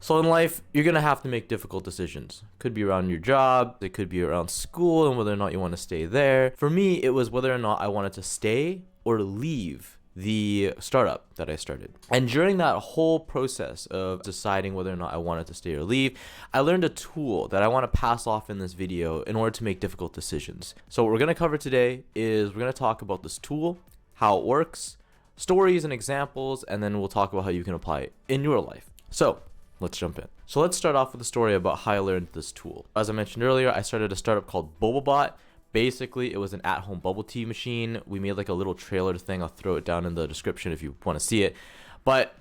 So in life, you're going to have to make difficult decisions. Could be around your job, it could be around school and whether or not you want to stay there. For me, it was whether or not I wanted to stay or leave the startup that I started. And during that whole process of deciding whether or not I wanted to stay or leave, I learned a tool that I want to pass off in this video in order to make difficult decisions. So what we're going to cover today is we're going to talk about this tool, how it works, stories and examples, and then we'll talk about how you can apply it in your life. So let's jump in. So let's start off with a story about how I learned this tool. As I mentioned earlier, I started a startup called BubleBot. Basically, it was an at-home bubble tea machine. We made like a little trailer thing. I'll throw it down in the description if you want to see it. But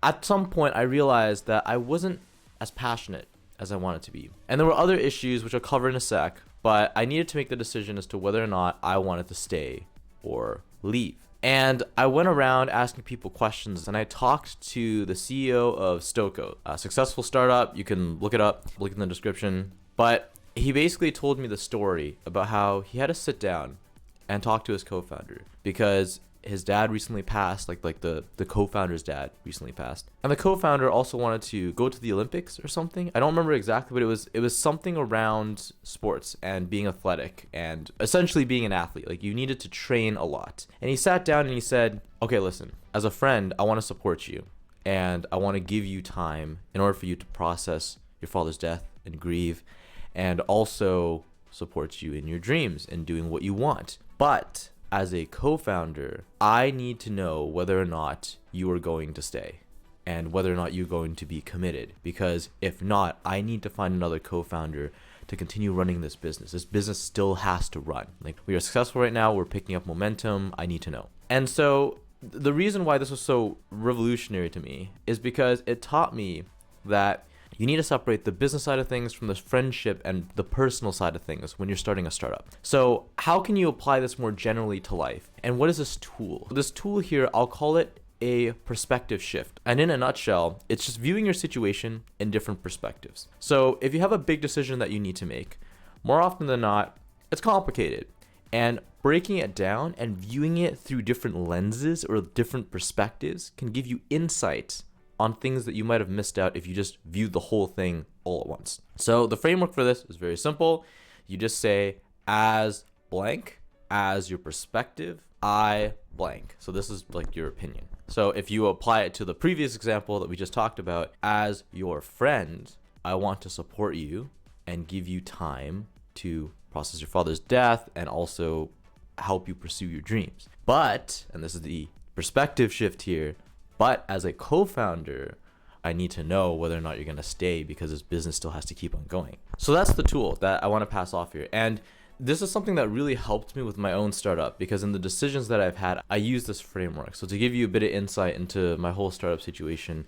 at some point, I realized that I wasn't as passionate as I wanted to be. And there were other issues, which I'll cover in a sec, but I needed to make the decision as to whether or not I wanted to stay or leave. And I went around asking people questions, and I talked to the CEO of Stoko, a successful startup. You can look it up, link in the description. But he basically told me the story about how he had to sit down and talk to his co-founder because his dad recently passed, like the co-founder's dad recently passed. And the co-founder also wanted to go to the Olympics or something. I don't remember exactly, but it was something around sports and being athletic and essentially being an athlete. Like you needed to train a lot. And he sat down and he said, okay, listen, as a friend, I want to support you and I want to give you time in order for you to process your father's death and grieve and also support you in your dreams and doing what you want. But as a co-founder, I need to know whether or not you are going to stay and whether or not you're going to be committed. Because if not, I need to find another co-founder to continue running this business. This business still has to run. Like we are successful right now. We're picking up momentum. I need to know. And so the reason why this was so revolutionary to me is because it taught me that you need to separate the business side of things from the friendship and the personal side of things when you're starting a startup. So how can you apply this more generally to life? And what is this tool? This tool here, I'll call it a perspective shift. And in a nutshell, it's just viewing your situation in different perspectives. So if you have a big decision that you need to make, more often than not, it's complicated. And breaking it down and viewing it through different lenses or different perspectives can give you insight on things that you might have missed out if you just viewed the whole thing all at once. So the framework for this is very simple. You just say as blank, as your perspective, I blank. So this is like your opinion. So if you apply it to the previous example that we just talked about, as your friend, I want to support you and give you time to process your father's death and also help you pursue your dreams. But, and this is the perspective shift here, but as a co-founder, I need to know whether or not you're going to stay because this business still has to keep on going. So that's the tool that I want to pass off here. And this is something that really helped me with my own startup because in the decisions that I've had, I use this framework. So to give you a bit of insight into my whole startup situation,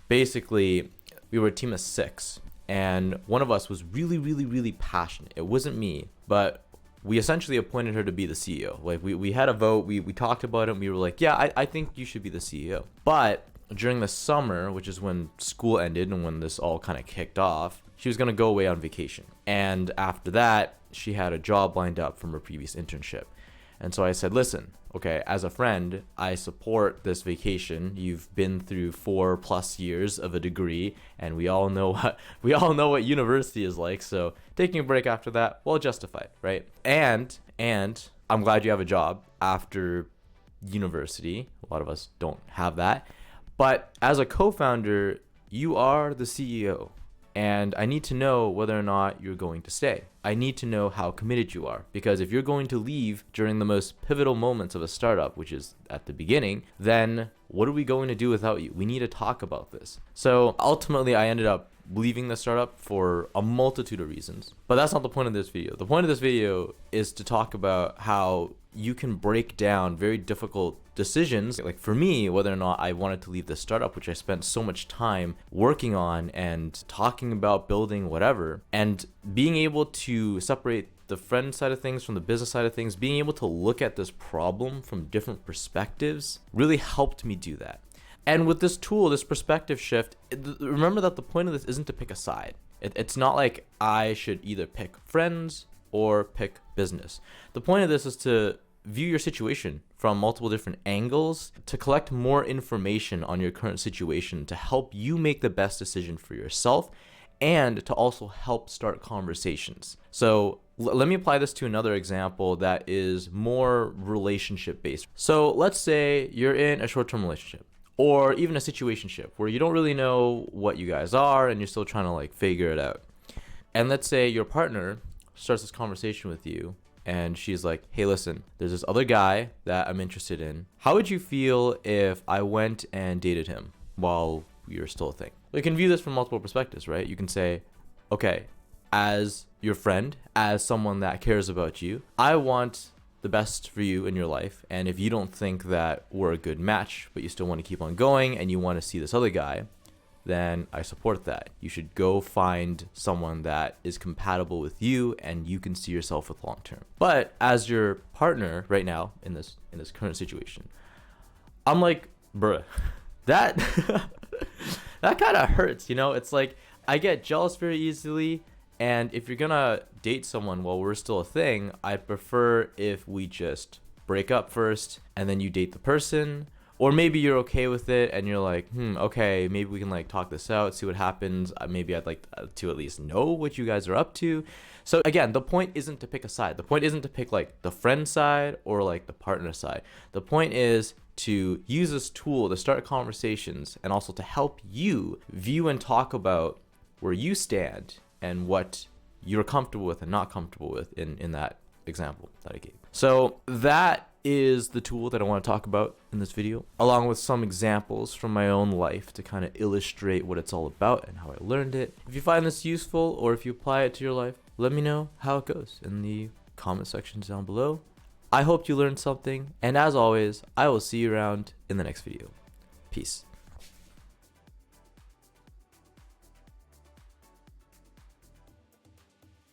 basically we were a team of 6 and one of us was really, really, really passionate. It wasn't me, but we essentially appointed her to be the CEO. Like we had a vote, we talked about it, and we were like, yeah, I think you should be the CEO. But during the summer, which is when school ended and when this all kind of kicked off, she was going to go away on vacation. And after that, she had a job lined up from her previous internship. And so I said, listen, okay, as a friend, I support this vacation. You've been through 4+ years of a degree, and we all know what university is like. So taking a break after that, well justified, right? And I'm glad you have a job after university. A lot of us don't have that. But as a co-founder, you are the CEO. And I need to know whether or not you're going to stay. I need to know how committed you are. Because if you're going to leave during the most pivotal moments of a startup, which is at the beginning, then what are we going to do without you? We need to talk about this. So ultimately, I ended up leaving the startup for a multitude of reasons. But that's not the point of this video. The point of this video is to talk about how you can break down very difficult decisions. Like for me, whether or not I wanted to leave the startup, which I spent so much time working on and talking about building whatever, and being able to separate the friend side of things from the business side of things, being able to look at this problem from different perspectives really helped me do that. And with this tool, this perspective shift, remember that the point of this isn't to pick a side. It's not like I should either pick friends or pick business. The point of this is to view your situation from multiple different angles to collect more information on your current situation to help you make the best decision for yourself and to also help start conversations. So let me apply this to another example that is more relationship based. So let's say you're in a short-term relationship or even a situationship where you don't really know what you guys are and you're still trying to like figure it out. And let's say your partner starts this conversation with you and she's like, hey, listen, there's this other guy that I'm interested in. How would you feel if I went and dated him while you're still a thing? You can view this from multiple perspectives, right? You can say, okay, as your friend, as someone that cares about you, I want the best for you in your life. And if you don't think that we're a good match, but you still want to keep on going and you want to see this other guy, then I support that. You should go find someone that is compatible with you and you can see yourself with long term. But as your partner right now in this current situation, I'm like, bruh, that that kind of hurts, you know? It's like I get jealous very easily, and if you're gonna date someone while we're still a thing, I prefer if we just break up first and then you date the person. Or maybe you're okay with it and you're like, okay, maybe we can like talk this out, see what happens. Maybe I'd like to at least know what you guys are up to. So again, the point isn't to pick a side. The point isn't to pick like the friend side or like the partner side. The point is to use this tool to start conversations and also to help you view and talk about where you stand and what you're comfortable with and not comfortable with in that example that I gave. So that is the tool that I want to talk about in this video, along with some examples from my own life to kind of illustrate what it's all about and how I learned it. If you find this useful or if you apply it to your life, let me know how it goes in the comment sections down below. I hope you learned something, and as always, I will see you around in the next video. Peace.